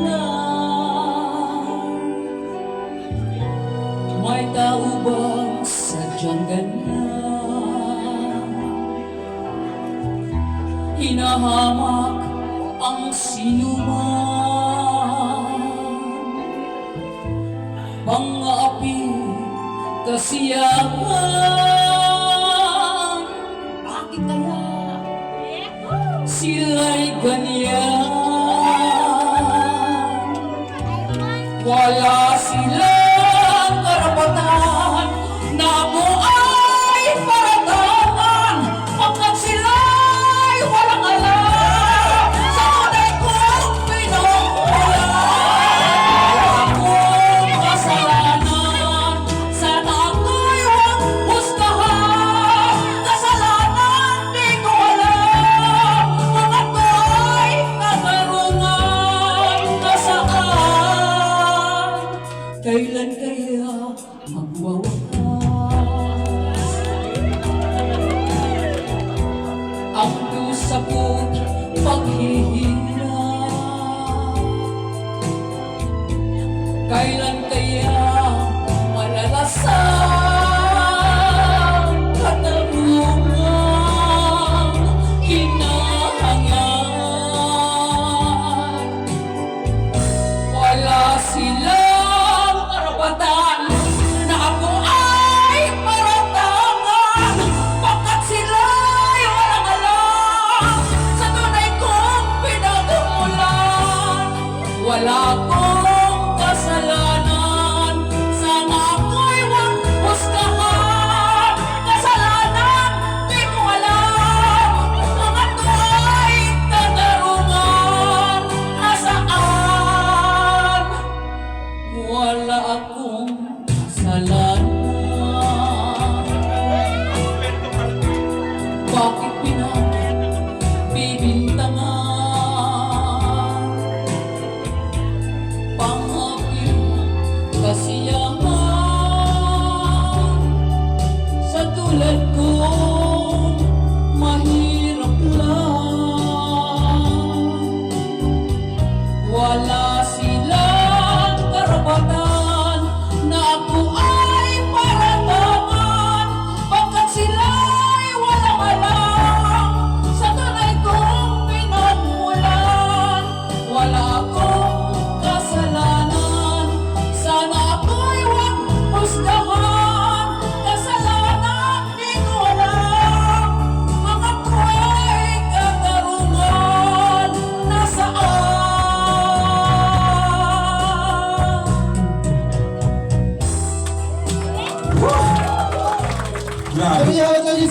lang. May tao bang sadyang ganyan? Hinahamak ang sinuman, mga api kasiyahan. Bakit kaya sila'y ganyan? Wala silang karapatan na ako ay paratangan, pagkat sila'y walang alam sa tunay kong pinagmulan. Akong kasalanan, sana ako'y huwag husgahan. Kasalanan di ko alam, ang ako'y katarungan. Nasaan? Kailan kaya magwawakas ang dusa ko't paghihirap? Kailan kaya malalasan katarungang hinahangad? Wala silang karapatan na ako ay paratangan, pagkat sila'y walang alam sa tunay kong pinagmulan. Wala akong kasalanan, sana ako'y huwag husgahan. Kasalanan di ko alam, ang ako'y katarungan. Nasaan? Wala akong kasalanan. Bakit pinagbibintangan? Pang-api kasiyahan sa tulad ko, mahirap lang. Wala silang karapatan na ako ay paratangan, pagkat sila'y walang alam sa tunay kong pinagmulan. Wala akong kasalanan, sana ako'y huwag husgahan. Kasalanan di ko alam, ang ako'y katarungan. Nasaan? Grabe. Kami